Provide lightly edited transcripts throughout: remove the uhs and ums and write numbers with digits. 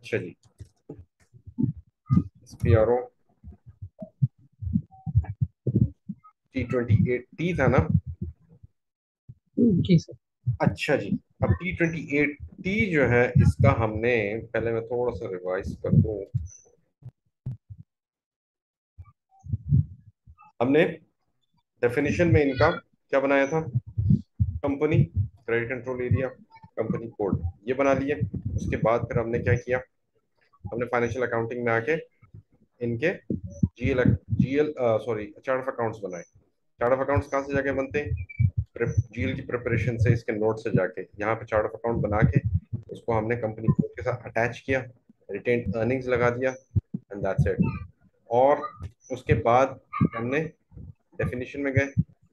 अच्छा जी, SPRO T28T था ना। जी सर। अच्छा जी, अब T28T जो है इसका हमने, पहले मैं थोड़ा सा रिवाइज कर दूं। हमने डेफिनेशन में इनका क्या बनाया था? Company, credit control area, company code, ये बना लिए। उसके बाद फिर हमने क्या किया? हमने फाइनेंशियल अकाउंटिंग में आके इनके GL GL sorry chart of accounts बनाए। चार्ट ऑफ अकाउंट्स कहाँ से जाके बनते हैं? जीएल की प्रिपरेशन से, इसके नोट से जाके यहाँ पे चार्ट ऑफ अकाउंट बना के उसको हमने कंपनी कोड के साथ अटैच किया, रिटेन अर्निंग्स लगा दिया, एंड दैट्स इट। और उसके बाद हमने डेफिनेशन में गए,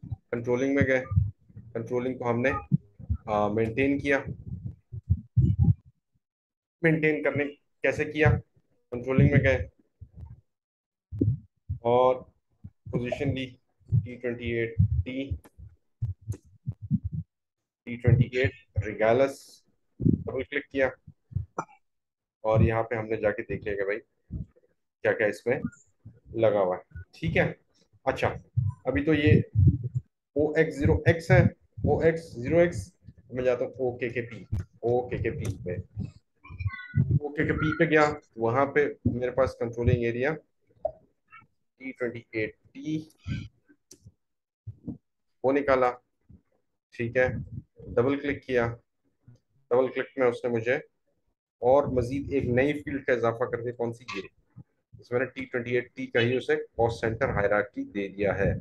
कंट्रोलिंग में गए, कंट्रोलिंग को हमने मेंटेन किया। मेंटेन करने कैसे किया? कंट्रोलिंग में गए और पोजीशन ली T28T, T28 रिगालस, डबल क्लिक किया और यहाँ पे हमने जाके देख लिया कि भाई क्या क्या इसमें लगा हुआ है। ठीक है। अच्छा, अभी तो ये OX0X है, OX0X। मैं जाता हूँ OKKP, OKKP पे। OKKP पे गया, वहां पे मेरे पास कंट्रोलिंग एरिया T28T वो निकाला। ठीक है, डबल क्लिक किया। डबल क्लिक में उसने मुझे और मजीद एक नई फील्ड का इजाफा कर दिया। कौन सी? ये। इसमें मैंने T28T का ही उसे कॉस्ट सेंटर हायरार्की दे दिया है।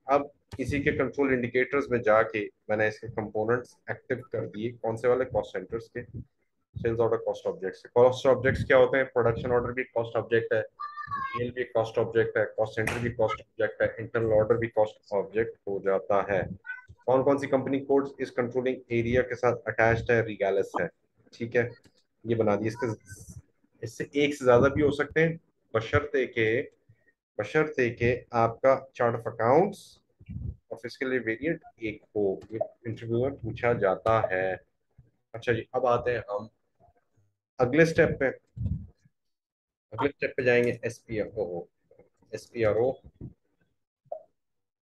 अब इसी के कंट्रोल इंडिकेटर्स में जाके मैंने इसके कंपोनेंट्स एक्टिव कर दिए। कौन से वाले? कॉस्ट सेंटर्स के। Sales order cost objects. Cost objects क्या होते हैं? प्रोडक्शन ऑर्डर भी कॉस्ट ऑब्जेक्ट है, जीएल भी कॉस्ट ऑब्जेक्ट है, कॉस्ट सेंटर भी कॉस्ट ऑब्जेक्ट है, इंटरनल ऑर्डर भी कॉस्ट ऑब्जेक्ट हो जाता है। कौन कौन सी कंपनी कोड्स इस कंट्रोलिंग एरिया के साथ अटैच्ड है? रिगैलस है। ठीक है, ये बना दिए। इसके इससे एक से ज्यादा भी हो सकते हैं, बशर्ते के आपका चार्ट ऑफ अकाउंट्स ऑफिस के लिए वेरिएंट एक हो। ये इंटरव्यू में पूछा जाता है। अच्छा जी, अब आते हैं हम अगले स्टेप पे। अगले स्टेप पे जाएंगे एसपीआरओ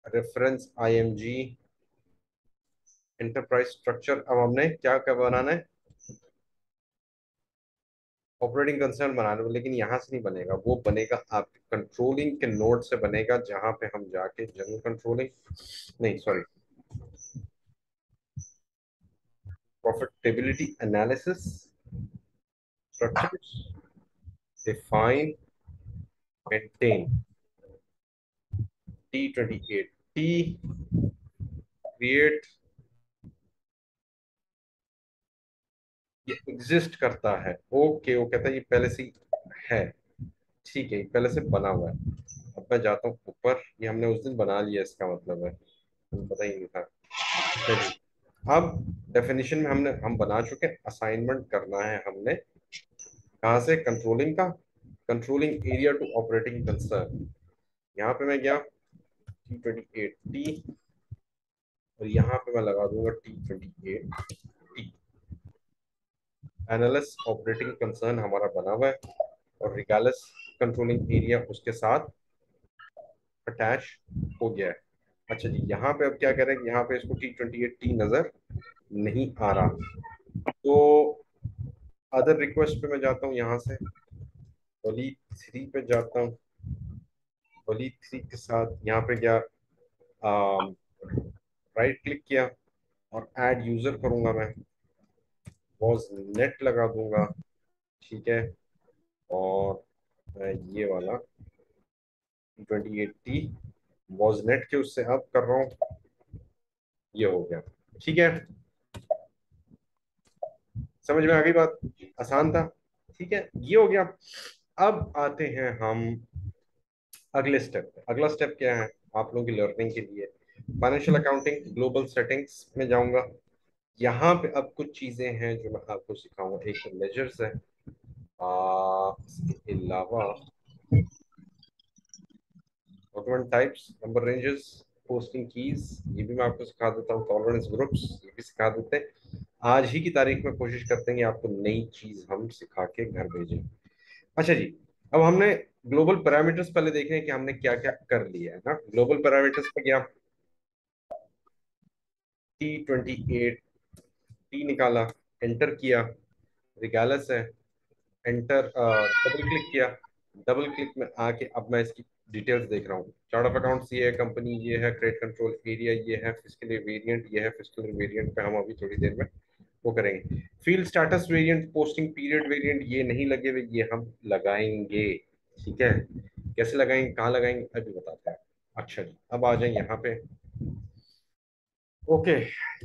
रेफरेंस आईएमजी एंटरप्राइज स्ट्रक्चर। अब हमने क्या क्या बनाना है? ऑपरेटिंग कंसर्न बनाना है, लेकिन यहाँ से नहीं बनेगा, वो बनेगा आपके कंट्रोलिंग के नोड से बनेगा, जहां पे हम जाके जनरल कंट्रोलिंग, नहीं sorry, profitability analysis, structures, define, maintain, T28T, create, ये एग्जिस्ट करता है। ओके, वो कहता है ये पहले से ही है। ठीक है, ये पहले से बना हुआ है। अब मैं जाता हूँ ऊपर, ये हमने उस दिन बना लिया, इसका मतलब है मुझे पता ही नहीं था। चलिए, अब डेफिनेशन में हम बना चुके हैं। असाइनमेंट करना है हमने कहाँ से? कंट्रोलिंग का, controlling area to operating concern. यहाँ पे मैं गया T28T और यहाँ पे मैं लगा दूंगा T28T। एनालिस ऑपरेटिंग कंसर्न हमारा बना हुआ है और रिगालस कंट्रोलिंग एरिया उसके साथ अटैच हो गया है। अच्छा जी, यहाँ पे अब क्या करेंगे? यहाँ पे इसको T28T नजर नहीं आ रहा, तो अदर रिक्वेस्ट पे मैं जाता हूँ। यहाँ से वली 3 पे जाता हूँ। वली 3 के साथ यहाँ पे गया, राइट क्लिक किया और ऐड यूजर करूंगा मैं, वॉज नेट लगा दूंगा। ठीक है, और मैं ये वाला T28T वॉज नेट के उससे अब कर रहा हूँ। ये हो गया। ठीक है, समझ में आ गई बात? आसान था। ठीक है, ये हो गया। अब आते हैं हम अगले स्टेप पे। अगला स्टेप क्या है आप लोगों की लर्निंग के लिए? फाइनेंशियल अकाउंटिंग ग्लोबल सेटिंग्स में जाऊंगा। यहाँ पे अब कुछ चीजें हैं जो मैं आपको सिखाऊंगा। एक तो मेजर्स है, इसके अलावा document types, number ranges, posting keys, ये भी मैं आपको सिखा देता हूँ। टॉलरेंस ग्रुप्स, ये भी सिखा देते हैं। आज ही की तारीख में कोशिश करते हैं कि आपको नई चीज हम सिखा के घर भेजें। अच्छा जी, अब हमने ग्लोबल पैरामीटर्स पहले देखे हैं कि हमने क्या क्या कर लिया है ना। ग्लोबल पैरामीटर्स पे गया, T28 टी निकाला, एंटर किया, रिगालस है, एंटर डबल क्लिक किया। डबल क्लिक में आके अब मैं इसकी डिटेल्स देख रहा हूँ। चार्ट ऑफ अकाउंट्स ये है, कंपनी ये है, क्रेडिट कंट्रोल एरिया ये है, फिस्कल वेरिएंट ये है। फिस्कल वेरिएंट पे हम अभी थोड़ी देर में वो करेंगे। Field status variant, posting period variant ये नहीं लगे हुए, ये हम लगाएंगे। ठीक है, कैसे लगाएंगे, कहाँ लगाएंगे, अभी बताते हैं। अच्छा जी, अब आ जाए यहाँ पे। ओके,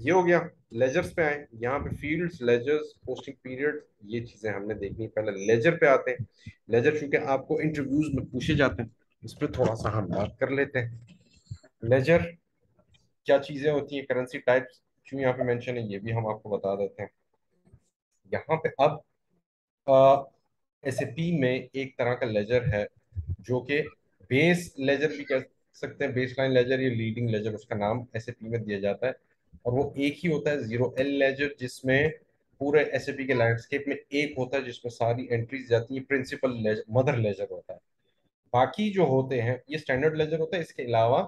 ये हो गया। लेजर्स पे आए, यहाँ पे फील्ड्स, लेजर्स, पोस्टिंग पीरियड, ये चीजें हमने देखनी। पहले लेजर पे आते हैं। लेजर चूंकि आपको इंटरव्यूज में पूछे जाते हैं, इस पर थोड़ा सा हम बात कर लेते हैं। लेजर क्या चीजें होती हैं, करेंसी टाइप्स क्यों यहाँ पे मेंशन है, ये भी हम आपको बता देते हैं। यहाँ पे अब एसएपी में एक तरह का लेजर है जो कि बेस लेजर भी कह सकते हैं, बेस लाइन लेजर या लीडिंग लेजर उसका नाम एसएपी में दिया जाता है। और वो एक ही होता है, 0L लेजर, जिसमें पूरे एसएपी के लैंडस्केप में एक होता है जिसमें सारी एंट्रीज जाती है। प्रिंसिपल लेजर, मदर लेजर होता है। बाकी जो होते हैं ये स्टैंडर्ड लेजर होता है। इसके अलावा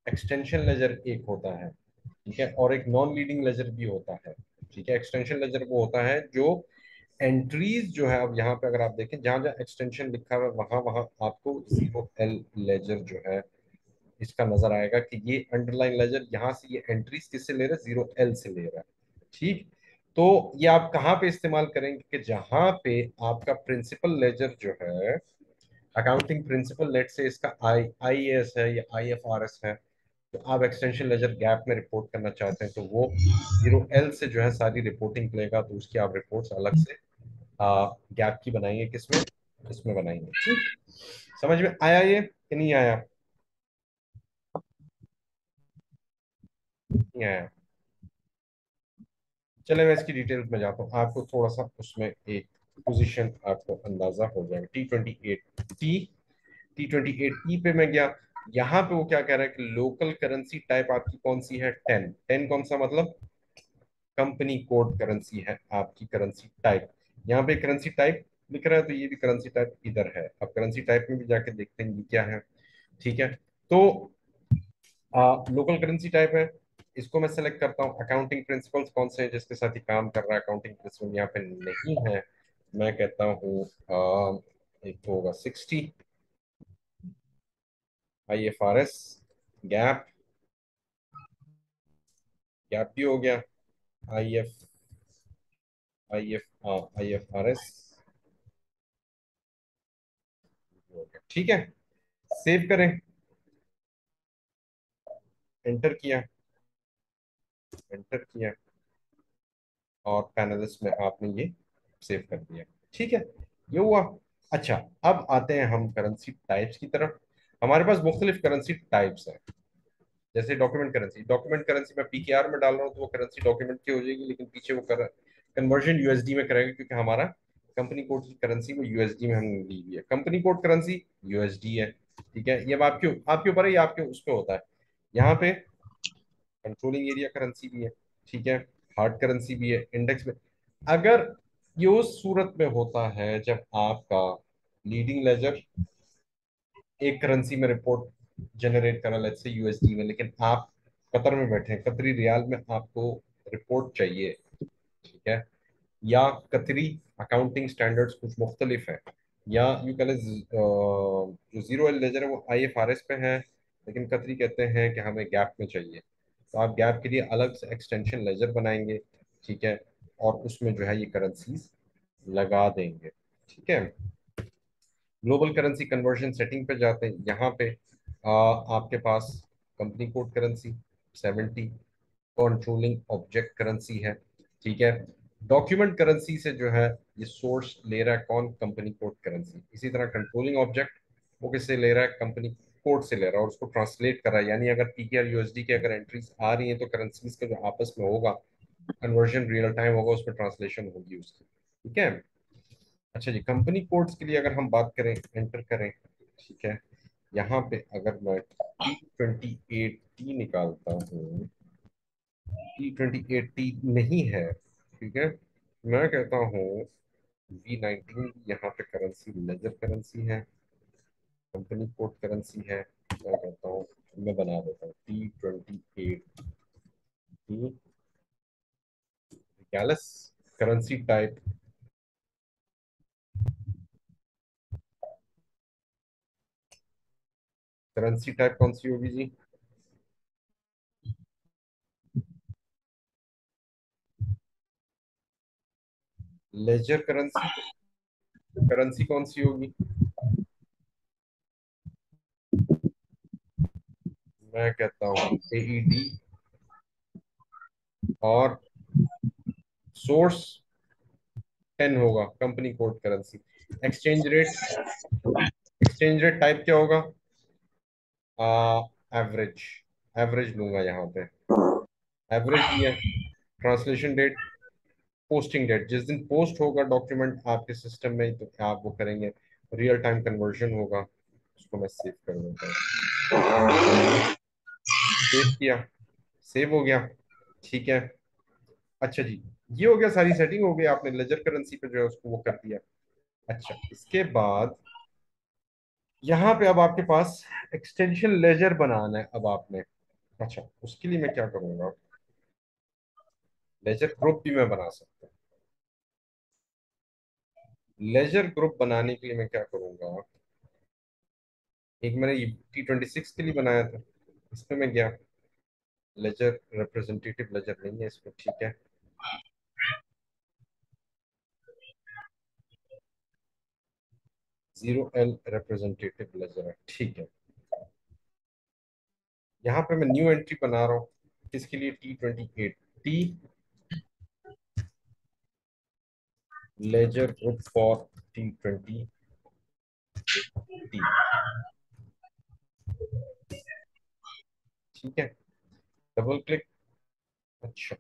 एक्सटेंशन लेजर एक होता है, ठीक है, और एक नॉन लीडिंग लेजर भी होता है। ठीक है, एक्सटेंशन लेजर वो होता है जो एंट्रीज जो है, अब यहाँ पे अगर आप देखें जहां जहां एक्सटेंशन लिखा हुआ है वहां वहां आपको 0L लेजर जो है इसका नजर आएगा कि ये अंडरलाइन लेजर यहाँ से ये एंट्रीज किससे ले रहा है, 0L से ले रहा है। ठीक, तो ये आप कहाँ पे इस्तेमाल करेंगे कि जहां पे आपका प्रिंसिपल लेजर जो है, अकाउंटिंग प्रिंसिपल, लेट से इसका IAS है या IFRS है, तो आप एक्सटेंशन लेजर गैप में रिपोर्ट करना चाहते हैं तो वो 0L से जो है सारी रिपोर्टिंग लेगा, तो उसकी आप रिपोर्ट्स अलग से गैप की बनाएंगे, किसमें, इसमें बनाएंगे। ठीक, समझ में आया ये कि नहीं आया, नहीं आया? चले मैं इसकी डिटेल्स में जाता हूँ, आपको थोड़ा सा उसमें एक पोजीशन आपको अंदाजा हो जाएगा। T28 पे मैं गया। यहाँ पे वो क्या कह रहा है कि लोकल करेंसी टाइप आपकी कौन सी है, 10 कौन सा मतलब, कंपनी कोड करेंसी है आपकी करेंसी टाइप। यहाँ पे करेंसी टाइप लिख रहा है तो ये भी करेंसी टाइप इधर है। अब करेंसी टाइप में भी जाके देखते हैं ये क्या है। ठीक है, तो लोकल करेंसी टाइप है, इसको मैं सेलेक्ट करता हूँ। अकाउंटिंग प्रिंसिपल्स कौन से हैं जिसके साथ ही काम कर रहा है, अकाउंटिंग प्रिंसिपल यहाँ पे नहीं है। मैं कहता हूँ एक तो होगा 60, IFRS, गैप, गैप भी हो गया, IF IFRS हो गया। ठीक है, सेव करें, एंटर किया, एंटर किया, और पैनलिस्ट में आपने ये सेव कर दिया। ठीक है, ये हुआ। अच्छा, अब आते हैं हम करेंसी टाइप्स की तरफ। हमारे पास मुख्तलिफ करेंसी टाइप्स हैं। जैसे डॉक्यूमेंट करेंसी, डॉक्यूमेंट करेंसी मैं PKR में डाल रहा हूँ तो वो करेंसी डॉक्यूमेंट की हो जाएगी, लेकिन पीछे वो कन्वर्जन यूएसडी में करेगा क्योंकि हमारा कंपनी कोड की करेंसी वो यूएसडी में हमने ली हुई है। कंपनी कोड करेंसी यूएसडी है। ठीक है, ये अब आपके आपके ऊपर है, ये आपके उस पर होता है। यहाँ पे कंट्रोलिंग एरिया करेंसी भी है, ठीक है, हार्ड करेंसी भी है, इंडेक्स में। अगर ये उस सूरत में होता है जब आपका लीडिंग लेजर एक करेंसी में रिपोर्ट जनरेट करा, लेट्स से USD में, लेकिन आप कतर में बैठे हैं, कतरी रियाल में आपको रिपोर्ट चाहिए। ठीक है, या कतरी अकाउंटिंग स्टैंडर्ड्स कुछ मुख्तलिफ है, या यूं कह लें जो 0L लेजर है वो IFRS पे है, लेकिन कतरी कहते हैं कि हमें गैप में चाहिए, तो आप गैप के लिए अलग से एक्सटेंशन लेजर बनाएंगे। ठीक है, और उसमें जो है ये करेंसीज लगा देंगे। ठीक है, ग्लोबल करेंसी कन्वर्जन सेटिंग पे जाते हैं। यहाँ पे आपके पास company code currency 70, controlling object currency है। ठीक है, डॉक्यूमेंट करेंसी से जो है ये सोर्स ले रहा है कौन, कंपनी कोड करेंसी। इसी तरह कंट्रोलिंग ऑब्जेक्ट वो किससे ले रहा है, कंपनी कोड से ले रहा है, और उसको ट्रांसलेट कर रहा है। यानी अगर PKR USD के अगर एंट्रीज आ रही हैं तो करेंसीज का जो आपस में होगा कन्वर्जन रियल टाइम होगा, उसमें ट्रांसलेशन होगी उसकी। ठीक है, अच्छा जी, कंपनी कोड्स के लिए अगर हम बात करें, एंटर करें। ठीक है, यहाँ पे अगर मैं T28T निकालता हूँ, T28T नहीं है, ठीक है, मैं कहता हूँ V19 यहाँ पे करेंसी लेजर करेंसी है, कंपनी कोड करेंसी है। मैं कहता हूँ, मैं बना देता हूँ T28 की गैलस करेंसी टाइप। करेंसी टाइप कौन सी होगी जी? Laser currency. करेंसी कौन सी होगी? मैं कहता हूँ AED। और सोर्स 10 होगा, company code currency. Exchange rate, exchange rate type क्या होगा? एवरेज। एवरेज लूंगा यहाँ पे, एवरेज लिया। ट्रांसलेशन डेट, पोस्टिंग डेट, जिस दिन पोस्ट होगा डॉक्यूमेंट आपके सिस्टम में तो आप वो करेंगे। रियल टाइम कन्वर्जन होगा, उसको मैं सेव कर देता हूँ। सेव किया, सेव हो गया। ठीक है। अच्छा जी, ये हो गया, सारी सेटिंग हो गई, आपने लेजर करेंसी पे जो है उसको वो कर दिया। अच्छा, इसके बाद यहाँ पे अब आपके पास एक्सटेंशन लेजर बनाना है अब आपने। अच्छा, उसके लिए मैं क्या करूंगा, लेजर ग्रुप भी मैं बना सकता हूँ। लेजर ग्रुप बनाने के लिए मैं क्या करूंगा, एक मैंने T26 के लिए बनाया था, इसमें मैं गया। लेजर रिप्रेजेंटेटिव लेजर नहीं है इसमें, ठीक है। 0L रिप्रेजेंटेटिव लेजर है, ठीक है। यहाँ पे मैं न्यू एंट्री बना रहा हूँ, किसके लिए? T28 T ledger group for T20 T. ठीक है, डबल क्लिक। अच्छा,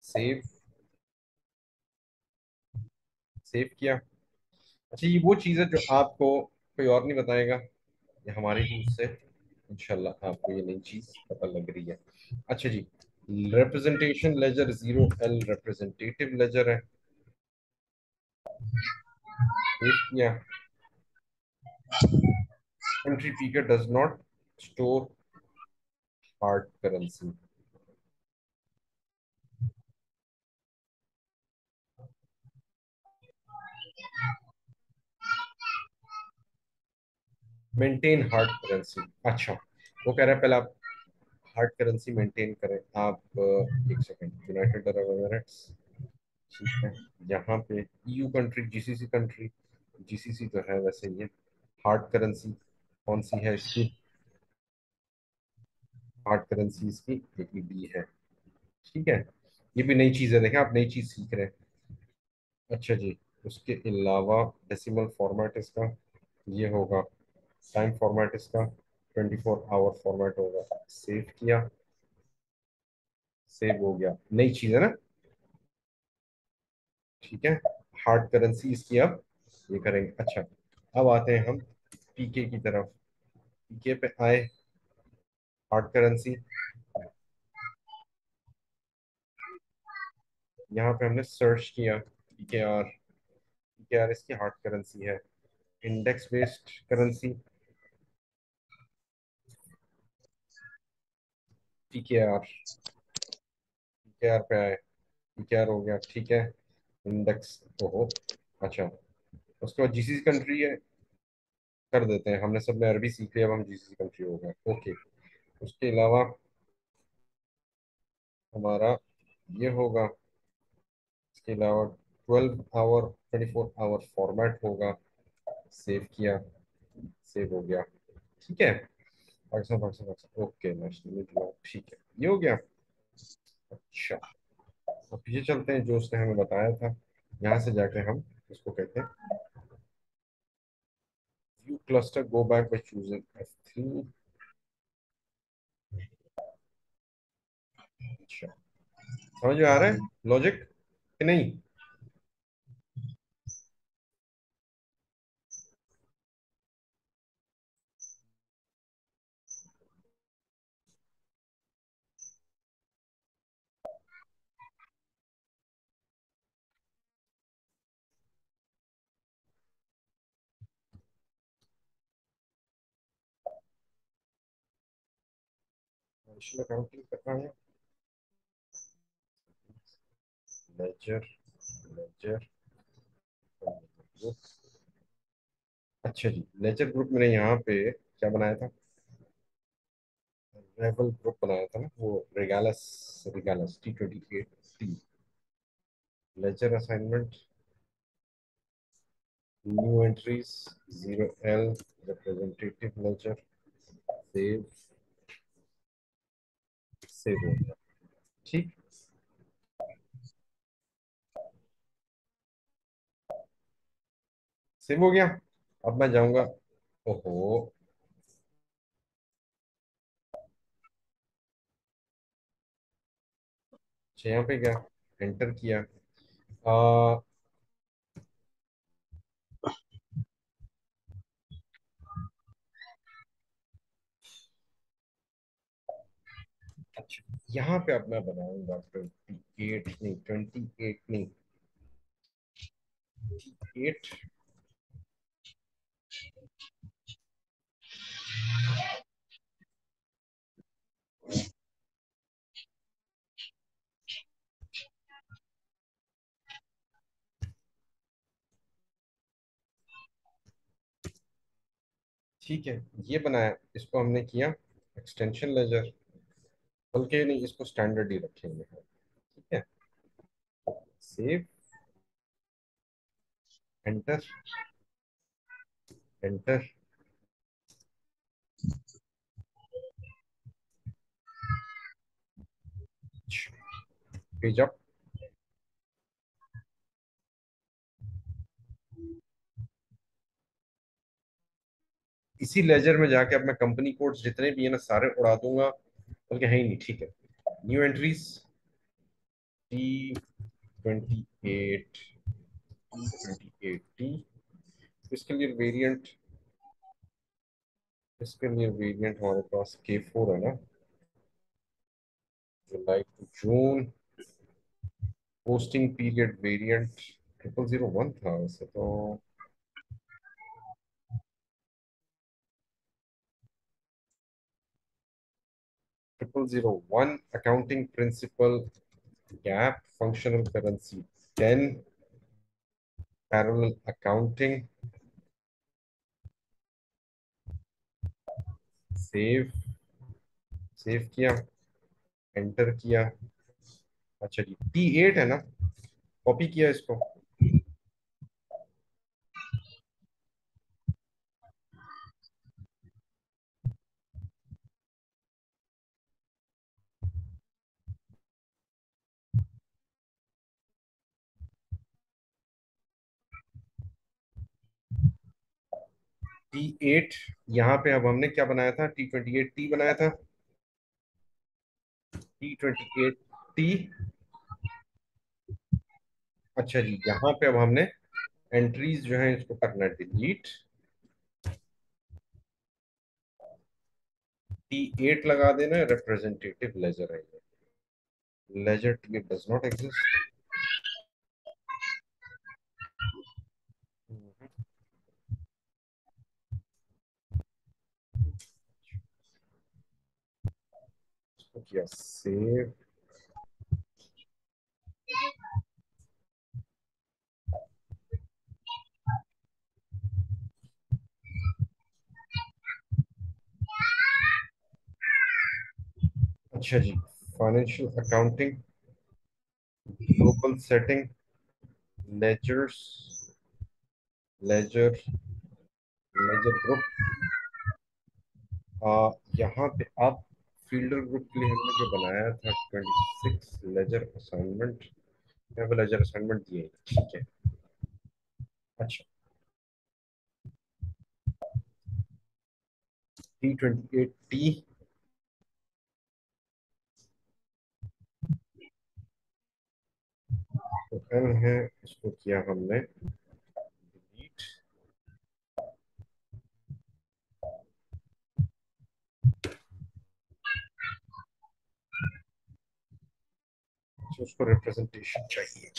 सेव, सेव किया। अच्छा, ये वो चीज़ है जो आपको कोई और नहीं बताएगा, ये हमारी ही उससे इंशाल्लाह आपको ये नई चीज़ पता लग रही है। अच्छा जी, representation ledger 0L representative ledger है, सेव किया। कंट्री पीकर does not store hard currency. Maintain hard currency, अच्छा, वो कह रहा है पहले आप हार्ड करेंसी मेंटेन करें आप। एक सेकंड, यूनाइटेड अरब एमिरेट्स, ठीक है। यहाँ पे EU country, GCC country, GCC तो है वैसे ये। हार्ड करेंसी कौन सी है इसकी? हार्ड करेंसी इसकी AED है, ठीक है। ये भी नई चीज़ है, देखें आप, नई चीज़ सीख रहे हैं। अच्छा जी, उसके अलावा डेसिमल फॉर्मेट इसका ये होगा, टाइम फॉर्मेट इसका 24 आवर फॉर्मेट होगा। सेव किया, सेव हो गया, नई चीज़ है ना, ठीक है। हार्ड करेंसी इसकी अब ये करेंगे। अच्छा, अब आते हैं हम पीके की तरफ। पीके पे आए, हार्ड करेंसी, यहाँ पे हमने सर्च किया पीकेआर। पीकेआर इसकी हार्ड करेंसी है। Index based currency, PKR, PKR पे आए, पीकेआर हो गया, ठीक है। इंडेक्स, ओहो, अच्छा, उसके बाद GCC कंट्री है, कर देते हैं, हमने सब में अरबी सीख लिया, अब हम GCC कंट्री हो गए, ओके। उसके अलावा हमारा ये होगा, इसके अलावा 24 आवर फॉर्मेट होगा। सेव किया, सेव हो गया, ठीक है। पाकिस्तान पाकिस्तान पाकिस्तान, ओके, नेशनल, ठीक है, ये हो गया। अच्छा, अब पीछे चलते हैं, जो उसने हमें बताया था, यहाँ से जाके हम इसको कहते हैं view cluster, go back by choosing F3। अच्छा, समझ में आ रहा है लॉजिक कि नहीं? अकाउंटिंग करना है। Ledger, ledger group. अच्छा जी, लेजर ग्रुप मैंने यहाँ पे क्या बनाया था? रेवल ग्रुप बनाया था ना, वो रिगालस, रिगालस T28T। Ledger assignment, new entries, 0L, representative ledger, save, save हो गया। ठीक, सेव हो गया। अब मैं जाऊंगा, ओहो, अच्छा यहाँ पे गया, एंटर किया। आ, अच्छा, यहाँ पे अब मैं बनाऊंगा 28 नहीं, 28 नहीं, 8। ठीक है, ये बनाया, इसको हमने किया एक्सटेंशन लेजर, बल्कि नहीं, इसको स्टैंडर्ड ही रखेंगे। ठीक है, save, enter, enter, page up. इसी लेजर में जाके अब मैं कंपनी कोड्स जितने भी है ना सारे उड़ा दूंगा, बल्कि है ही नहीं। ठीक है, न्यू एंट्रीज, T28, T28T। इसके लिए वेरिएंट, इसके लिए वेरिएंट हमारे पास K4 है ना, जुलाई टू जून। पोस्टिंग पीरियड वेरिएंट 0001 था वैसे तो। 0001, accounting principle, gap, functional currency 10, parallel accounting, save, save किया, एंटर किया। अच्छा जी, T8 है ना, कॉपी किया इसको। T8, यहाँ पे अब हमने क्या बनाया था? T28T बनाया था। T28T। अच्छा जी, यहाँ पे अब हमने एंट्रीज जो है इसको करना है डिलीट। T8 लगा देना, रिप्रेजेंटेटिव लेजर है ये। Ledger T8 does not exist. इसको किया सेव। अच्छा जी, financial accounting, global setting, ledgers, ledger, ledger group. यहाँ पे आप फील्डर ग्रुप के लिए हमने जो बनाया था 26 लेजर असाइनमेंट, यहाँ पे लेजर असाइनमेंट दिए हैं। ठीक है, अच्छा, T28T, तो N है, इसको किया हमने डिलीट। तो उसको रिप्रेजेंटेशन चाहिए,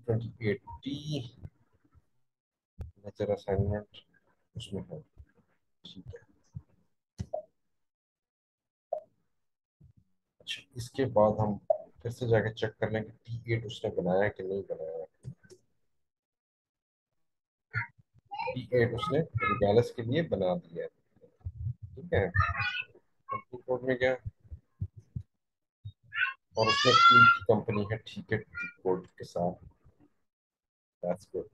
28T, लेजर असाइनमेंट उसमें है। ठीक है। अच्छा, इसके बाद हम फिर से जाके चेक कर लें कि T8 उसने बनाया है कि नहीं बनाया है। T8 उसने रिगालस के लिए बना दिया है। ठीक है। कंपनी कोड में गया और उसमें एक ही कंपनी है, ठीक है, टी कोड के साथ। That's good.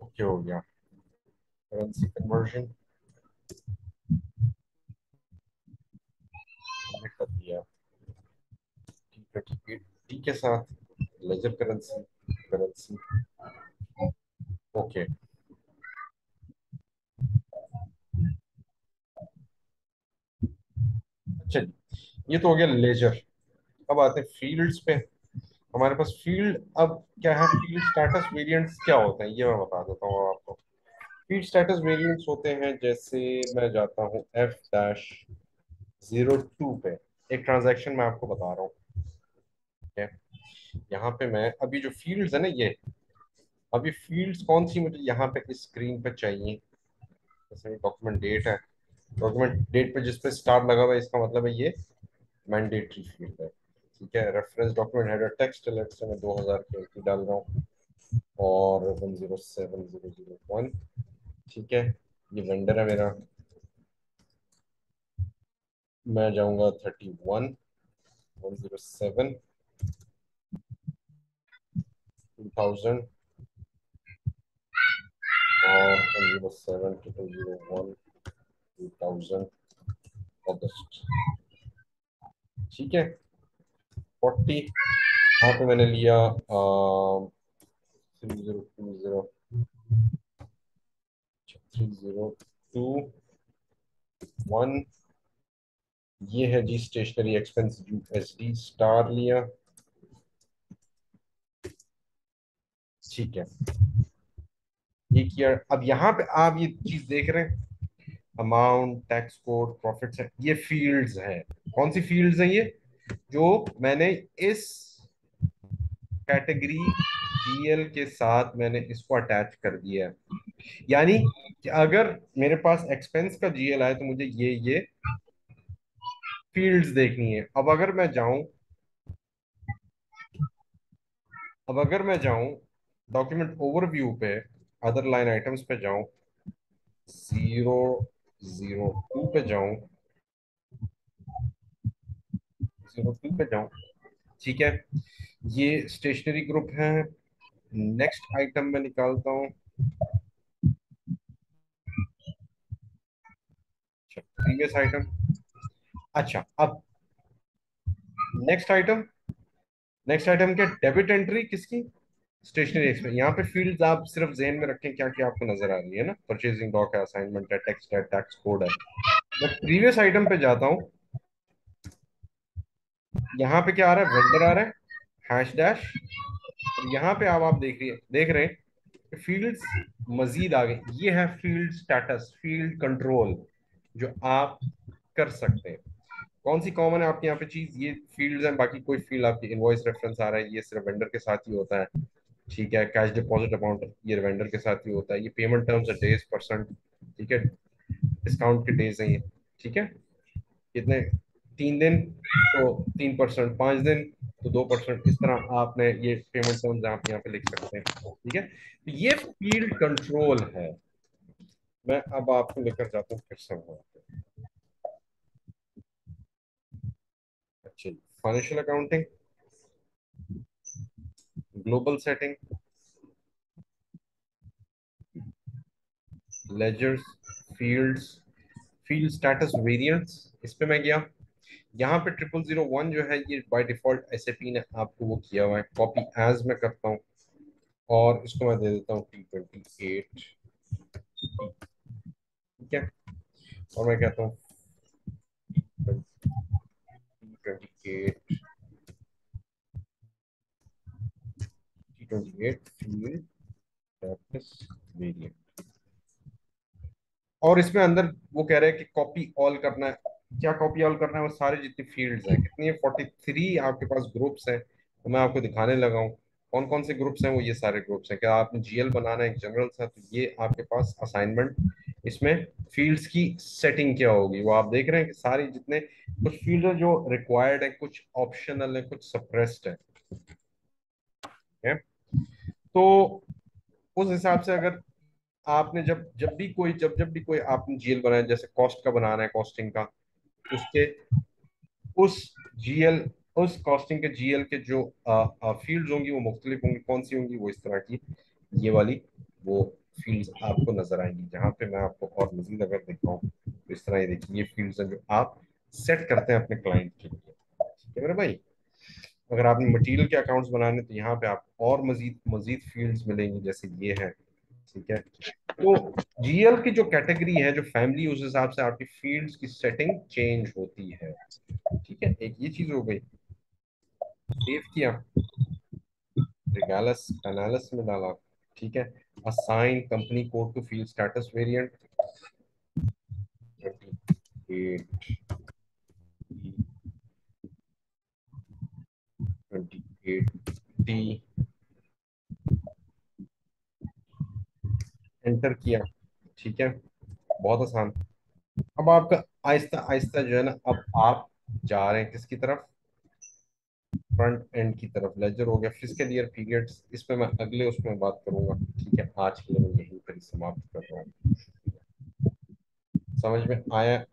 ओके हो गया। करेंसी कन्वर्जन हमने कर दिया। T28 टी के साथ लेजर करेंसी, करेंसी। ओके। अच्छा जी, ये तो हो गया लेजर। अब आते हैं फील्ड्स पे। हमारे पास फील्ड अब क्या है, फील्ड स्टेटस वेरिएंट्स क्या होते हैं ये मैं बता देता हूँ आपको। फील्ड स्टेटस वेरिएंट्स होते हैं, जैसे मैं जाता हूँ F-02 पे, एक ट्रांजैक्शन मैं आपको बता रहा हूँ। ठीक है। यहाँ पे मैं अभी जो फील्ड्स है ना, ये अभी फील्ड्स कौन सी मुझे यहाँ पे इस स्क्रीन पे चाहिए। जैसे डॉक्यूमेंट डेट है, डॉक्यूमेंट डेट पे जिस पे स्टार लगा हुआ है इसका मतलब है ये मैंडेटरी फील्ड है। ठीक है। Reference document header text, let's say मैं 2000 की एंट्री डाल रहा हूँ और 107001। ठीक है। ये वेंडर है मेरा। मैं जाऊंगा 31 107 2000 और 107 0001 2000 ठीक है। 40 यहाँ पे मैंने लिया 3020 ये है जी स्टेशनरी एक्सपेंस USD स्टार लिया। ठीक है। ये किया। अब यहाँ पे आप ये चीज देख रहे हैं, अमाउंट, टैक्स कोड, प्रॉफिट्स है, ये फील्ड्स हैं। कौन सी फील्ड्स हैं ये, जो मैंने इस कैटेगरी GL के साथ मैंने इसको अटैच कर दिया है। यानी कि अगर मेरे पास एक्सपेंस का GL आए तो मुझे ये फील्ड्स देखनी है। अब अगर मैं जाऊं डॉक्यूमेंट ओवरव्यू पे, अदर लाइन आइटम्स पे जाऊं, 002 पे जाऊं, 02 पे जाऊं। ठीक है। ये स्टेशनरी ग्रुप है। नेक्स्ट आइटम मैं निकालता हूँ। अच्छा, प्रीवियस आइटम। अच्छा, अब नेक्स्ट आइटम। नेक्स्ट आइटम क्या, डेबिट एंट्री किसकी, स्टेशनरी एक्सपेंस। यहाँ पे फील्ड्स आप सिर्फ जेन में रखें क्या क्या आपको नजर आ रही है ना, परचेजिंग डॉक है, असाइनमेंट है, टेक्स्ट है, टैक्स कोड है। मैं प्रीवियस आइटम पे जाता हूँ। यहाँ पे क्या आ रहा है, वेंडर आ रहा है, हैश डैश। और यहाँ पे आप देख रहे हैं कि फील्ड्स मजीद आ गए। ये है फील्ड स्टेटस, फील्ड कंट्रोल जो आप कर सकते हैं। कौन सी कॉमन है आपके यहाँ पे चीज, ये फील्ड्स हैं। बाकी कोई फील्ड आपकी इनवॉइस रेफरेंस आ रहा है, ये सिर्फ वेंडर के साथ ही होता है। ठीक है। कैश डिपॉजिट अमाउंट ये वेंडर के साथ ही होता है। ये पेमेंट टर्म्स है, डेज, परसेंट। ठीक है। डिस्काउंट के डेज हैं ये। ठीक है। कितने, 3 दिन तो 3%, 5 दिन तो 2%। इस तरह आपने ये पेमेंट टर्म्स आप यहाँ पे लिख सकते हैं। ठीक है। तो ये फील्ड कंट्रोल है। मैं अब आपको लेकर जाता हूँ फिर से वहाँ पे। अच्छा, financial accounting, global setting, ledgers, fields, field status variants, इस पे मैं गया। यहाँ पे 0001 जो है ये बाय डिफॉल्ट SAP ने आपको वो किया हुआ है, कॉपी एज मैं करता हूँ और इसको मैं दे देता हूँ T28। ठीक है। और मैं कहता हूँ T28, T28 field status variant. और इसमें अंदर वो कह रहे हैं कि कॉपी ऑल करना है। क्या कॉपी ऑल करना है, वो सारे जितने फील्ड्स हैं, कितनी है, 43 आपके पास ग्रुप्स हैं। तो मैं आपको दिखाने लगा हूँ कौन कौन से ग्रुप्स हैं। वो ये सारे ग्रुप्स हैं। क्या आपने जीएल बनाना है एक जनरल सा, तो ये आपके पास असाइनमेंट, इसमें फील्ड्स की सेटिंग क्या होगी वो आप देख रहे हैं कि सारी जितने कुछ फील्ड है जो रिक्वायर्ड है, कुछ ऑप्शनल है, कुछ सप्रेस्ड है। तो उस हिसाब से अगर आपने जब जब भी कोई आपने जीएल बनाया, जैसे कॉस्ट का बनाना है, कॉस्टिंग का, उसके उस जीएल उस कॉस्टिंग के जीएल के जो फील्ड्स होंगी वो मुख्तलिफ होंगी। कौन सी होंगी? वो इस तरह की, ये वाली वो फील्ड्स आपको नजर आएंगी। जहां पे मैं आपको और मजीद अगर दिखाऊं तो इस तरह ये देखिए, ये फील्ड्स हैं जो आप सेट करते हैं अपने क्लाइंट के लिए। ठीक है मेरे भाई। अगर आपने मटेरियल के अकाउंट्स बनाने तो यहाँ पे आपको और मजीद मजीद फील्ड्स मिलेंगी, जैसे ये है। ठीक है। तो जीएल की जो कैटेगरी है, जो फैमिली, उस हिसाब से आपकी फील्ड्स की सेटिंग चेंज होती है। ठीक है, एक ये चीज हो गई। सेव किया, रिगालस एनालिस में डाला। ठीक है। Assign company code to field status variant 28 T, enter किया। ठीक है, बहुत आसान। अब आपका आहिस्ता आहिस्ता जो है ना, अब आप जा रहे हैं किसकी तरफ? फ्रंट एंड की तरफ। लेजर हो गया, फिजिकल ईयर पीरियड्स, इस पे मैं अगले उसमें बात करूंगा। ठीक है, आज के लिए मैं यहीं पर ही समाप्त कर रहा हूँ। समझ में आया?